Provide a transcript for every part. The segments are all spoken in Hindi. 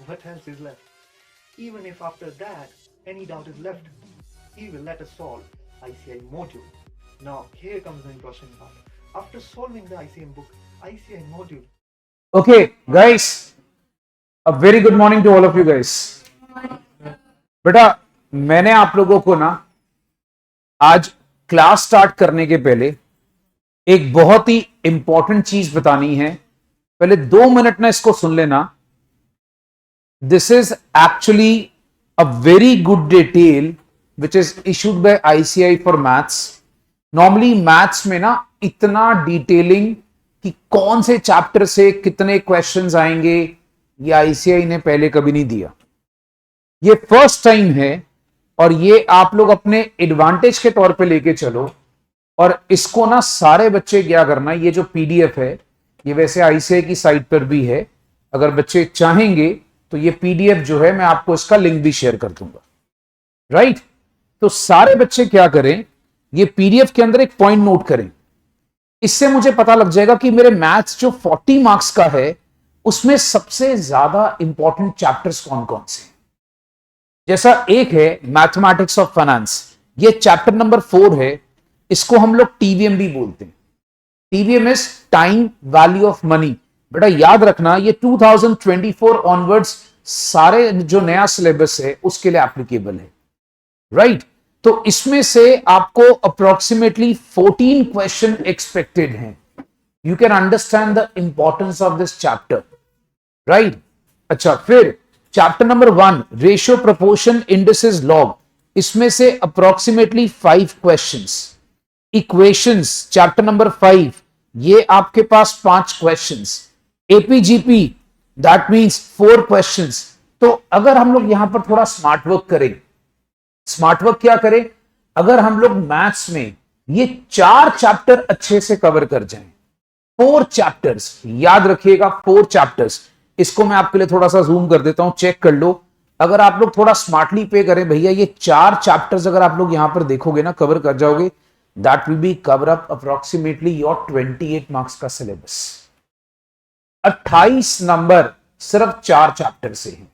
what else is left? Even if after that any doubt is left, he will let us solve ICI module. Now here comes the interesting part. After solving the ICM book, ICI module. Okay, guys, a very good morning to all of you guys. बेटा मैंने आप लोगों को ना आज क्लास स्टार्ट करने के पहले एक बहुत ही इंपॉर्टेंट चीज बतानी है. पहले 2 मिनट ना इसको सुन लेना. This is actually a very good detail which is issued by ICI for maths. Normally maths में ना इतना डिटेलिंग कि कौन से चैप्टर से कितने क्वेश्चंस आएंगे ये आईसीआई ने पहले कभी नहीं दिया. ये फर्स्ट टाइम है और ये आप लोग अपने एडवांटेज के तौर पे लेके चलो. और इसको ना सारे बच्चे क्या करना, ये जो पीडीएफ है ये वैसे आईसीआई की साइट पर भी है. अगर बच्चे चाहेंगे तो ये पीडीएफ जो है मैं आपको इसका लिंक भी शेयर कर दूंगा. राइट, तो सारे बच्चे क्या करें, ये पीडीएफ के अंदर एक पॉइंट नोट करें. इससे मुझे पता लग जाएगा कि मेरे मैथ्स जो 40 मार्क्स का है उसमें सबसे ज्यादा इंपॉर्टेंट चैप्टर्स कौन कौन से. जैसा एक है मैथमेटिक्स ऑफ फाइनेंस, ये चैप्टर नंबर 4 है. इसको हम लोग टीवीएम भी बोलते हैं. TVM is time value of money. बेटा याद रखना ये 2024 ऑनवर्ड्स सारे जो नया सिलेबस है उसके लिए एप्लीकेबल है. राइट, तो इसमें से आपको अप्रोक्सीमेटली 14 क्वेश्चन एक्सपेक्टेड हैं. You can understand the importance of this chapter. Right, अच्छा फिर chapter number 1 ratio proportion indices log, इसमें से approximately 5 questions. Equations chapter number 5, ये आपके पास 5 questions. AP GP that means 4 questions. तो अगर हम लोग यहां पर थोड़ा स्मार्ट वर्क करें, स्मार्ट वर्क क्या करें, अगर हम लोग मैथ्स में ये 4 चैप्टर अच्छे से कवर कर जाएं, 4 चैप्टर्स याद रखिएगा, 4 चैप्टर्स. इसको मैं आपके लिए थोड़ा सा जूम कर देता हूं, चेक कर लो. अगर आप लोग थोड़ा स्मार्टली पे करें भैया, ये 4 चैप्टर्स अगर आप लोग यहां पर देखोगे ना, कवर कर जाओगे, that will be cover up approximately your 28 marks का सिलेबस. 28 नंबर सिर्फ 4 चैप्टर से हैं.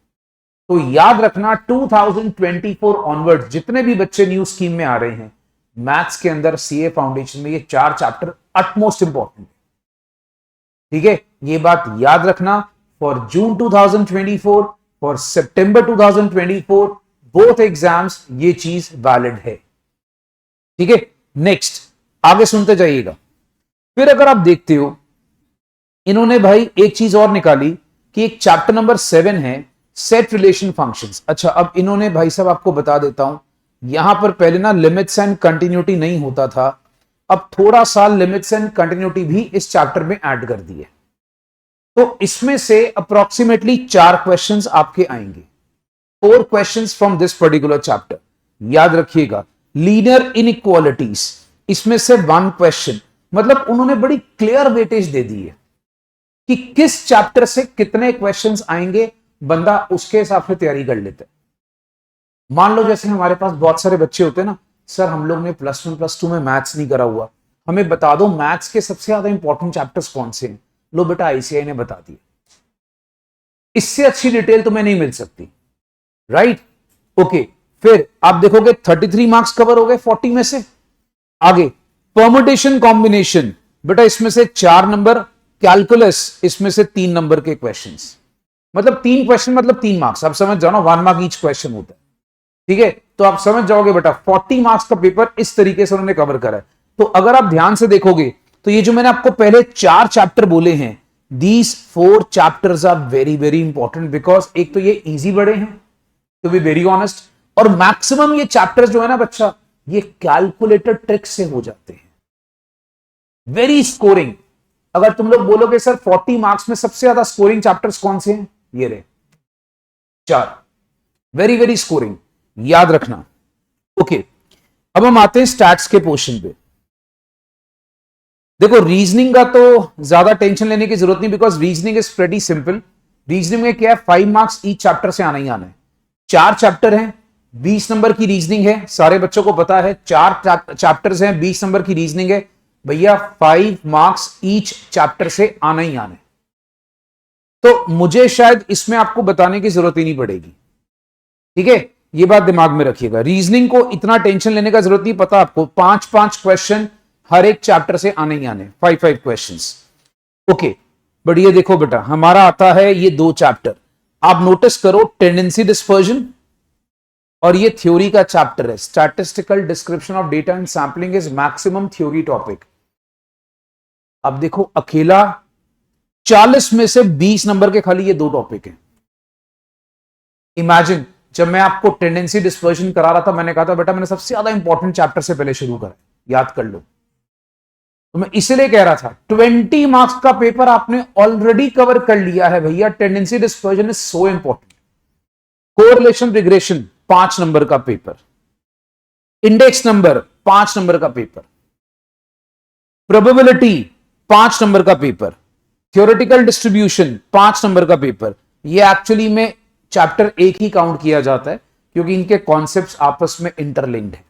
तो याद रखना 2024 ऑनवर्ड जितने भी बच्चे न्यू स्कीम में आ रहे हैं मैथ्स के अंदर सीए फाउंडेशन में, ये 4 चैप्टर अटमोस्ट इंपॉर्टेंट है. ठीक है, ये बात याद रखना. For June 2024, for September 2024 both exams ये चीज वैलिड है. ठीक है, नेक्स्ट आगे सुनते जाइएगा. फिर अगर आप देखते हो इन्होंने भाई एक चीज और निकाली कि एक चैप्टर नंबर 7 है सेट रिलेशन फंक्शंस. अच्छा, अब इन्होंने भाई साहब आपको बता देता हूं, यहां पर पहले ना लिमिट्स एंड कंटिन्यूटी नहीं होता था, अब थोड़ा सा लिमिट्स एंड कंटिन्यूटी भी इस चैप्टर में ऐड कर दी है. तो इसमें से अप्रोक्सीमेटली 4 क्वेश्चंस आपके आएंगे. 4 questions from this particular chapter. याद रखिएगा लीनियर इनइक्वालिटीज, इसमें से 1 क्वेश्चन. मतलब उन्होंने बड़ी क्लियर वेटेज दे दी है कि किस चैप्टर से कितने क्वेश्चंस आएंगे, बंदा उसके हिसाब से तैयारी कर लेता है. मान लो जैसे हमारे पास बहुत सारे बच्चे होते हैं ना, सर हम लोग ने +1 +2 में मैथ्स नहीं करा हुआ, हमें बता दो मैथ्स के सबसे ज्यादा इंपॉर्टेंट चैप्टर्स कौन से हैं. लो बेटा आईसीआई ने बता दिया. इससे अच्छी डिटेल तुम्हें नहीं मिल सकती. Right, okay. फिर आप देखोगे 33 मार्क्स कवर हो गए 40 में से. आगे परमुटेशन कॉम्बिनेशन, बेटा इसमें से 4 नंबर. कैलकुलस इसमें से 3 नंबर के क्वेश्चंस. मतलब 3 क्वेश्चन मतलब 3 मार्क्स. आप समझ जाओ ना, 1 मार्क ईच क्वेश्चन होता है. ठीक है, तो आप समझ जाओगे बेटा 40 मार्क्स का पेपर इस तरीके से उन्होंने कवर करा है. तो अगर आप ध्यान से देखोगे तो ये जो मैंने आपको पहले 4 चैप्टर बोले हैं, these 4 chapters are very very important. Because एक तो ये इजी बड़े हैं टू बी वेरी ऑनेस्ट, और मैक्सिमम ये चैप्टर्स जो है ना बच्चा, ये कैलकुलेटेड ट्रिक से हो जाते हैं. Very scoring. अगर तुम लोग बोलोगे सर 40 मार्क्स में सबसे ज्यादा स्कोरिंग चैप्टर्स कौन से हैं, ये रहे 4. वेरी वेरी स्कोरिंग, याद रखना. ओके, अब हम आते हैं स्टैट्स के पोर्शन पे. देखो रीजनिंग का तो ज्यादा टेंशन लेने की जरूरत नहीं, because reasoning is pretty simple. Reasoning में क्या है, 5 मार्क्स ईच चैप्टर से आना ही आना है. 4 चैप्टर हैं, 20 नंबर की रीजनिंग है. सारे बच्चों को पता है 4 चैप्टर्स हैं, 20 नंबर की रीजनिंग है. भैया 5 मार्क्स ईच चैप्टर से आना ही आना है. तो मुझे शायद इसमें आपको बताने की जरूरत ही नहीं पड़ेगी, ठीक है, ये बात दिमाग में रखिएगा। रीजनिंग को इतना टेंशन लेने का जरूरत नहीं, पता आपको 5-5 क्वेश्चन हर एक चैप्टर से आने ही आने, 5-5 क्वेश्चंस, ओके। बट ये देखो बेटा, हमारा आता है ये 2 चैप्टर, आप नोटिस करो, टेंडेंसी डिस्पर्जन और ये थ्योरी का चैप्टर है, statistical description of data and sampling is maximum theory topic. अब देखो अकेला 40 में से 20 नंबर के खाली ये 2 टॉपिक हैं। इमेजिन जब मैं आपको टेंडेंसी डिस्पर्जन करा रहा था, मैंने कहा था बेटा मैंने सबसे ज्यादा इंपॉर्टेंट चैप्टर से पहले शुरू करा, याद कर लो। तो मैं इसलिए कह रहा था 20 मार्क्स का पेपर आपने ऑलरेडी कवर कर लिया है भैया। Tendency dispersion is so important. Correlation regression 5 number का पेपर, इंडेक्स नंबर 5 नंबर का पेपर, प्रोबेबिलिटी 5 नंबर का पेपर, थ्योरेटिकल डिस्ट्रीब्यूशन 5 नंबर का पेपर। ये एक्चुअली में चैप्टर 1 ही काउंट किया जाता है क्योंकि इनके कॉन्सेप्ट्स आपस में इंटरलिंक्ड है।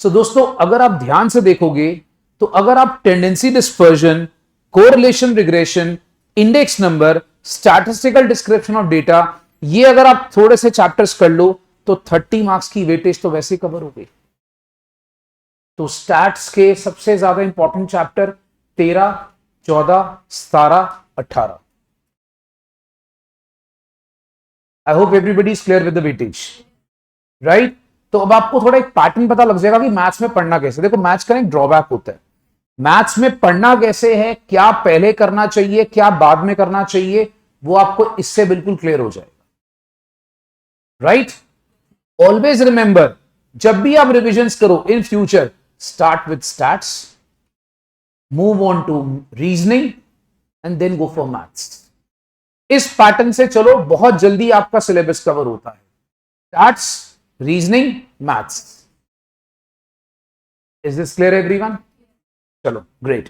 सो दोस्तों, अगर आप ध्यान से देखोगे तो अगर आप tendency dispersion, correlation regression, index number, statistical description of data, ये अगर आप थोड़े से चैप्टर्स कर लो तो 30 मार्क्स की वेटेज तो वैसे ही कवर हो गई। तो स्टैट्स के सबसे ज्यादा important chapter 13, 14, 17, 18। I hope everybody is clear with the weightage, right. तो अब आपको थोड़ा एक पैटर्न पता लग जाएगा कि मैथ्स में पढ़ना कैसे। देखो मैथ्स का एक ड्रॉबैक होता है, मैथ्स में पढ़ना कैसे है, क्या पहले करना चाहिए क्या बाद में करना चाहिए, वो आपको इससे बिल्कुल क्लियर हो जाएगा, राइट। ऑलवेज रिमेंबर, जब भी आप रिविजन्स करो in future, start with stats, move on to reasoning and then go for maths. इस पैटर्न से चलो, बहुत जल्दी आपका सिलेबस कवर होता है। Stats, reasoning, maths. Is this clear everyone? चलो ग्रेट।